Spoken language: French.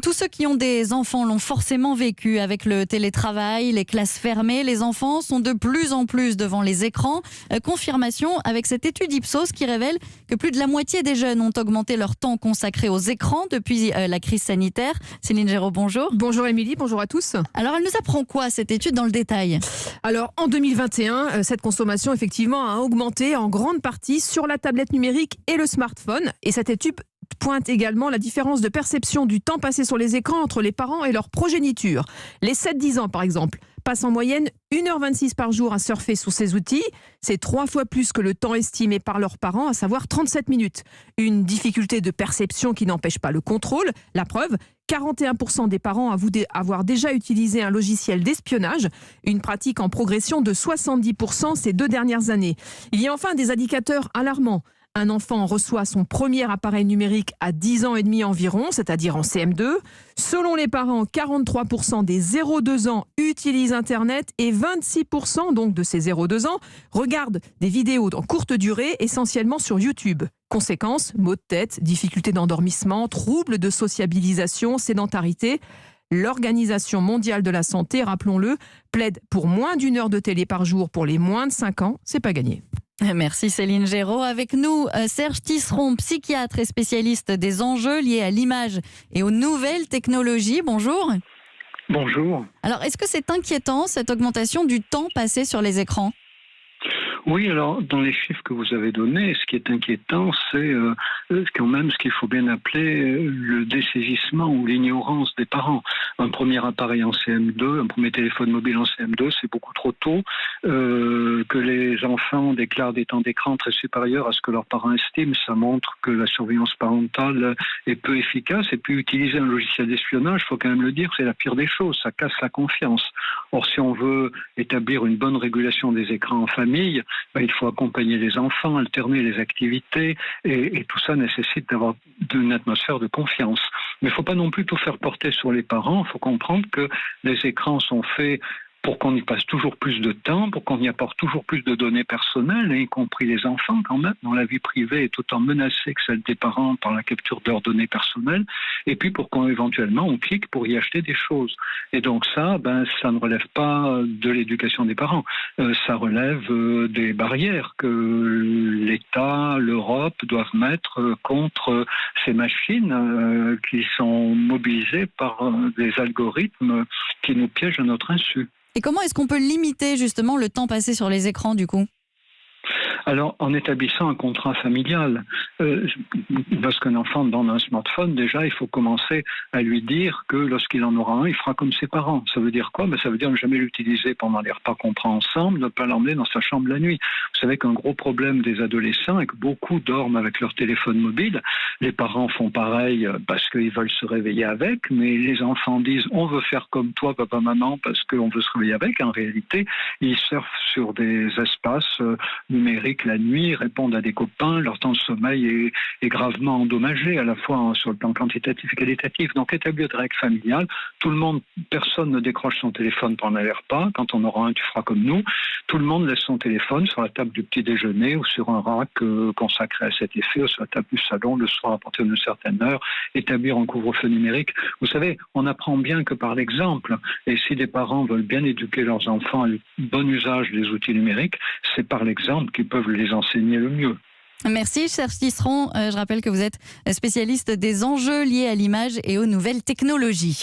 Tous ceux qui ont des enfants l'ont forcément vécu avec le télétravail, les classes fermées. Les enfants sont de plus en plus devant les écrans. Confirmation avec cette étude Ipsos qui révèle que plus de la moitié des jeunes ont augmenté leur temps consacré aux écrans depuis la crise sanitaire. Céline Géraud, bonjour. Bonjour Émilie, bonjour à tous. Alors, elle nous apprend quoi cette étude dans le détail ? Alors, en 2021, cette consommation effectivement a augmenté en grande partie sur la tablette numérique et le smartphone. Et cette étude pointe également la différence de perception du temps passé sur les écrans entre les parents et leur progéniture. Les 7-10 ans, par exemple, passent en moyenne 1h26 par jour à surfer sur ces outils. C'est 3 fois plus que le temps estimé par leurs parents, à savoir 37 minutes. Une difficulté de perception qui n'empêche pas le contrôle. La preuve, 41% des parents avouent avoir déjà utilisé un logiciel d'espionnage, une pratique en progression de 70% ces 2 dernières années. Il y a enfin des indicateurs alarmants. Un enfant reçoit son premier appareil numérique à 10 ans et demi environ, c'est-à-dire en CM2. Selon les parents, 43% des 0-2 ans utilisent Internet et 26% donc de ces 0-2 ans regardent des vidéos en courte durée, essentiellement sur YouTube. Conséquences, maux de tête, difficultés d'endormissement, troubles de sociabilisation, sédentarité. L'Organisation mondiale de la santé, rappelons-le, plaide pour moins d'1 heure de télé par jour pour les moins de 5 ans. C'est pas gagné. Merci Céline Géraud. Avec nous, Serge Tisseron, psychiatre et spécialiste des enjeux liés à l'image et aux nouvelles technologies. Bonjour. Bonjour. Alors, est-ce que c'est inquiétant, cette augmentation du temps passé sur les écrans ? Oui, alors dans les chiffres que vous avez donnés, ce qui est inquiétant, c'est quand même ce qu'il faut bien appeler le dessaisissement ou l'ignorance des parents. Un premier appareil en CM2, un premier téléphone mobile en CM2, c'est beaucoup trop tôt. Que les enfants déclarent des temps d'écran très supérieurs à ce que leurs parents estiment, ça montre que la surveillance parentale est peu efficace. Et puis utiliser un logiciel d'espionnage, il faut quand même le dire, c'est la pire des choses, ça casse la confiance. Or, si on veut établir une bonne régulation des écrans en famille, il faut accompagner les enfants, alterner les activités, et tout ça nécessite d'avoir une atmosphère de confiance. Mais il ne faut pas non plus tout faire porter sur les parents. Il faut comprendre que les écrans sont faits pour qu'on y passe toujours plus de temps, pour qu'on y apporte toujours plus de données personnelles, y compris les enfants quand même, dont la vie privée est autant menacée que celle des parents par la capture de leurs données personnelles, et puis pour qu'on éventuellement on clique pour y acheter des choses. Et donc ça ne relève pas de l'éducation des parents, ça relève des barrières que l'État, l'Europe doivent mettre contre ces machines qui sont mobilisées par des algorithmes qui nous piègent à notre insu. Et comment est-ce qu'on peut limiter justement le temps passé sur les écrans du coup ? Alors, en établissant un contrat familial, lorsqu'un enfant demande un smartphone, déjà, il faut commencer à lui dire que lorsqu'il en aura un, il fera comme ses parents. Ça veut dire quoi ? Ça veut dire ne jamais l'utiliser pendant les repas qu'on prend ensemble, ne pas l'emmener dans sa chambre la nuit. Vous savez qu'un gros problème des adolescents est que beaucoup dorment avec leur téléphone mobile. Les parents font pareil parce qu'ils veulent se réveiller avec, mais les enfants disent « on veut faire comme toi, papa, maman, parce qu'on veut se réveiller avec ». En réalité, ils surfent sur des espaces numériques la nuit, répondent à des copains, leur temps de sommeil est gravement endommagé, à la fois sur le plan quantitatif et qualitatif. Donc établir des règles familiales, personne ne décroche son téléphone pendant les repas, quand on aura un, tu feras comme nous. Tout le monde laisse son téléphone sur la table du petit déjeuner ou sur un rack consacré à cet effet, ou sur la table du salon le soir à partir d'une certaine heure, établir un couvre-feu numérique. Vous savez, on apprend bien que par l'exemple, et si des parents veulent bien éduquer leurs enfants à bon usage des outils numériques, c'est par l'exemple qu'ils peuvent les enseigner le mieux. Merci Serge Tisseron. Je rappelle que vous êtes spécialiste des enjeux liés à l'image et aux nouvelles technologies.